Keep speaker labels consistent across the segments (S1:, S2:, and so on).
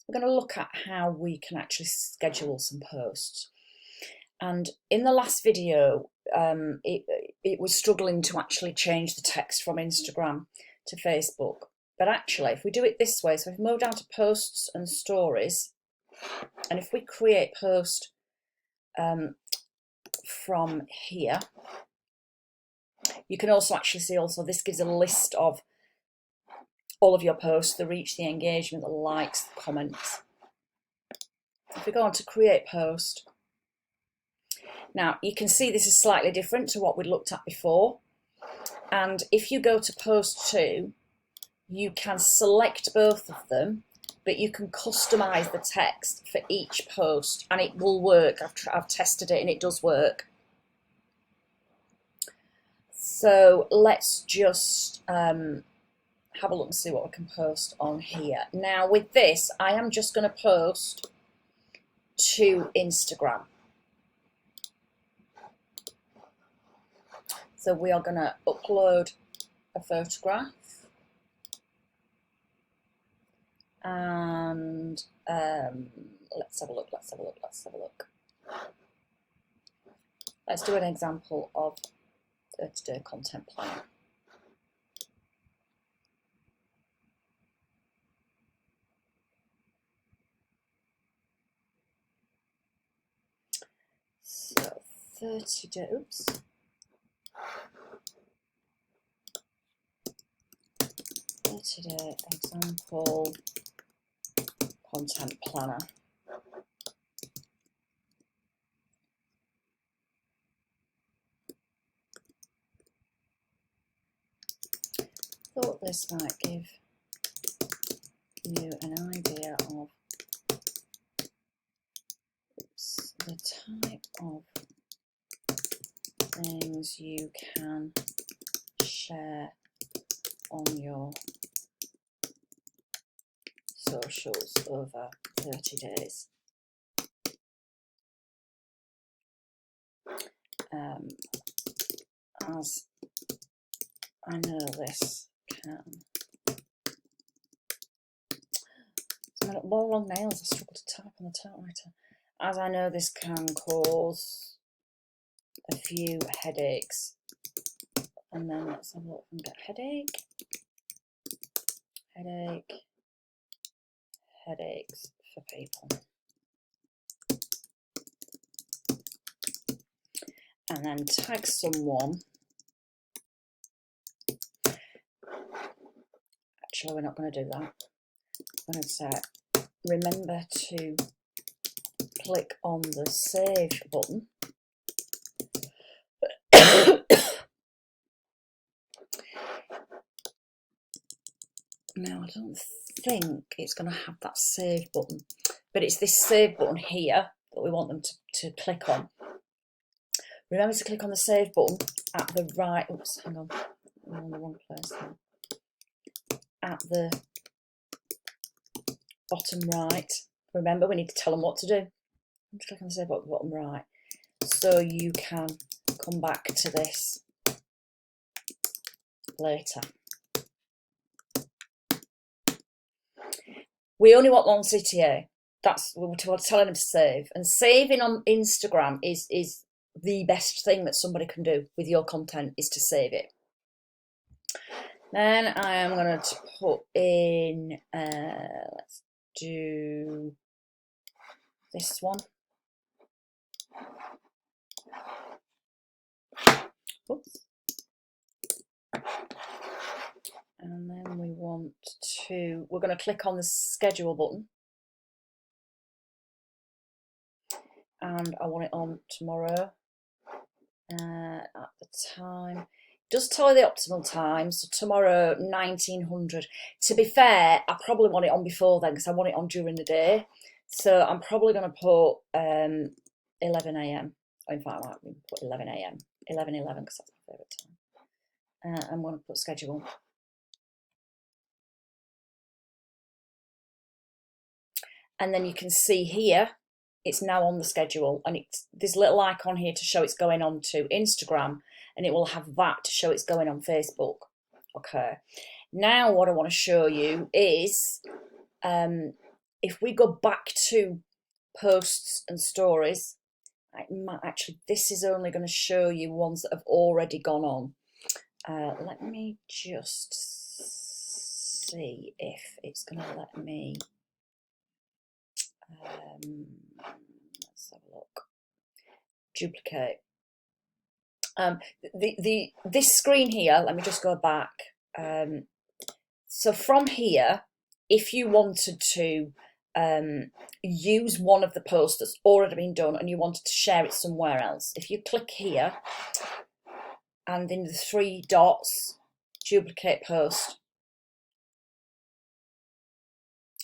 S1: we're going to look at how we can actually schedule some posts. And in the last video, it was struggling to actually change the text from Instagram to Facebook. But actually, if we do it this way, so if we move down to posts and stories, and if we create post from here, you can also actually see this gives a list of all of your posts, the reach, the engagement, the likes, the comments. If we go on to create post, now you can see this is slightly different to what we looked at before. And if you go to post 2, you can select both of them, but you can customize the text for each post, and it will work. I've tested it and it does work. So let's just have a look and see what we can post on here. Now with this, I am just going to post to Instagram. So we are going to upload a photograph, and let's have a look. Let's do an example of 30-day content plan. So 30-day, oops. 30-day example content planner. Thought this might give you an idea of the type of things you can share on your socials over 30 days. As I know this can... I've got long nails, I struggle to type on the typewriter. As I know this can cause a few headaches. And then let's have a look and get headaches for people. And then tag someone. Actually, we're not going to do that. I'm going to say, remember to click on the save button. Now, I don't think it's going to have that save button, but it's this save button here that we want them to click on. Remember to click on the save button at the right, oops, hang on, I'm on the wrong place now. At the bottom right. Remember, we need to tell them what to do. Just click on the save button at the bottom right, so you can come back to this later. We only want one CTA. That's what we're telling them to save. And saving on Instagram is the best thing that somebody can do with your content, is to save it. Then I am going to put in, let's do this one. Oops. And then we want to, we're going to click on the schedule button. And I want it on tomorrow at the time. It does tell you the optimal time. So tomorrow, 1900. To be fair, I probably want it on before then because I want it on during the day. So I'm probably going to put 11 AM. In fact, I might put 11 AM. 11:11 because that's my favourite time. I'm going to put schedule. And then you can see here, it's now on the schedule, and it's this little icon here to show it's going on to Instagram, and it will have that to show it's going on Facebook. Okay. Now what I want to show you is if we go back to posts and stories, actually, this is only going to show you ones that have already gone on. Let me just see if it's going to let me. Let's have a look. Duplicate. This screen here. Let me just go back. So from here, if you wanted to use one of the posts that's already been done and you wanted to share it somewhere else, if you click here and in the 3 dots, duplicate post,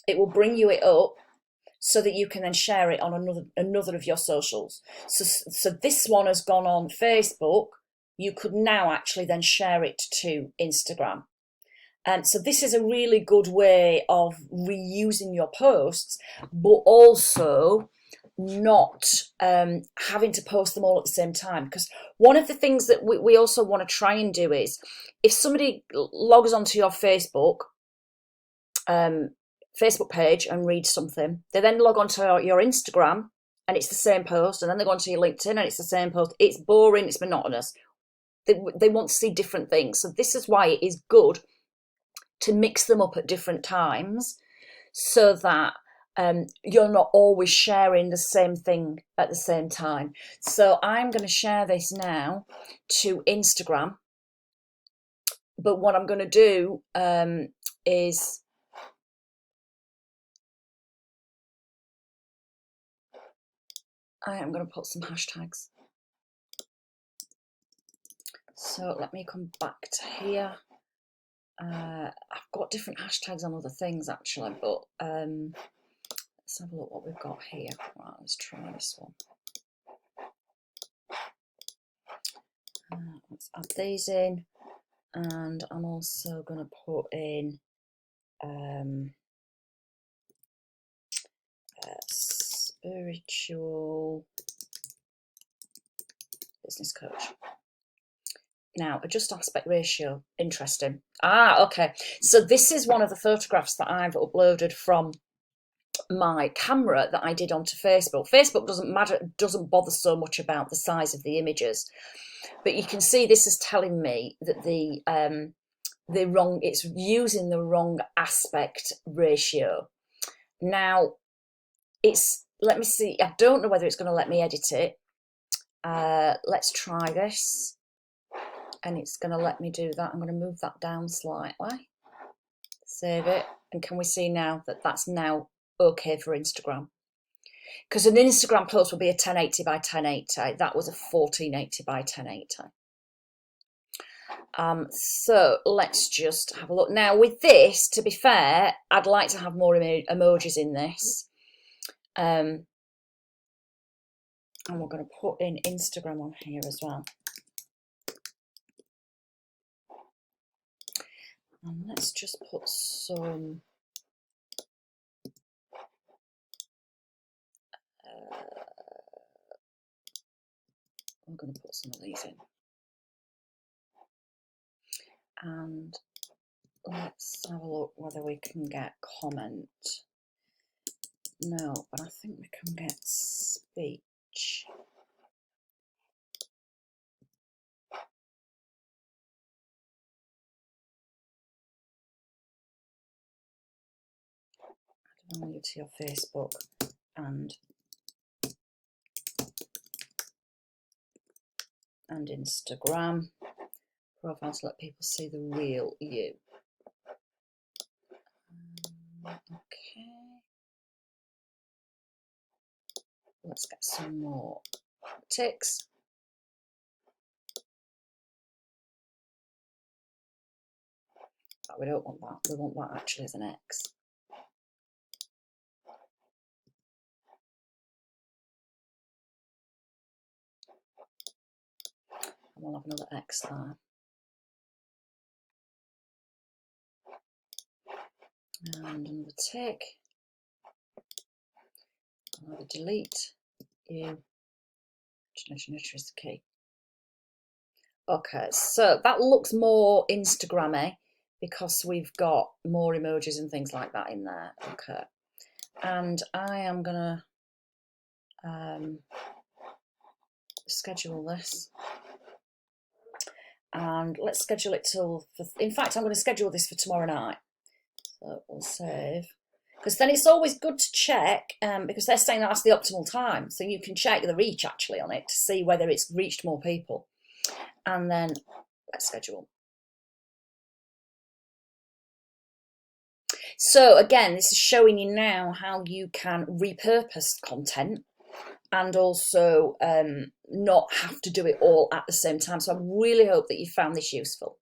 S1: it will bring you it up so that you can then share it on another of your socials. So this one has gone on Facebook. You could now actually then share it to Instagram. So this is a really good way of reusing your posts, but also not having to post them all at the same time. Because one of the things that we also want to try and do is, if somebody logs onto your Facebook page and reads something, they then log onto your Instagram and it's the same post, and then they go onto your LinkedIn and it's the same post. It's boring, it's monotonous. They want to see different things. So this is why it is good to mix them up at different times, so that you're not always sharing the same thing at the same time. So I'm going to share this now to Instagram, but what I'm going to do is I am going to put some hashtags. So let me come back to here. I've got different hashtags on other things actually, but let's have a look what we've got here. Right, let's try this one. Let's add these in, and I'm also going to put in spiritual business coach. Now, adjust aspect ratio. Interesting. Okay. So this is one of the photographs that I've uploaded from my camera that I did onto Facebook. Facebook doesn't bother so much about the size of the images, but you can see this is telling me that it's using the wrong aspect ratio. Now, let me see. I don't know whether it's going to let me edit it. Let's try this. And it's going to let me do that. I'm going to move that down slightly, save it, and can we see now that that's now okay for Instagram? Because an Instagram post will be a 1080 by 1080. That was a 1480 by 1080. So let's just have a look. Now with this, to be fair, I'd like to have more emojis in this. And we're going to put in Instagram on here as well. And let's just put some I'm going to put some of these in. And let's have a look whether we can get comment. No, but I think we can get speech. Add value to your Facebook and Instagram profile to let people see the real you. Okay. Let's get some more ticks. But we don't want that. We want that actually as an X. And we'll have another X there. And another tick. Another delete. You. Nurture is the key. Okay, so that looks more Instagram-y because we've got more emojis and things like that in there. Okay, and I am gonna schedule this, and let's schedule it till, in fact, I'm going to schedule this for tomorrow night. So we'll save, because then it's always good to check, because they're saying that's the optimal time, so you can check the reach actually on it to see whether it's reached more people. And then let's schedule. So again, this is showing you now how you can repurpose content and also not have to do it all at the same time. So I really hope that you found this useful.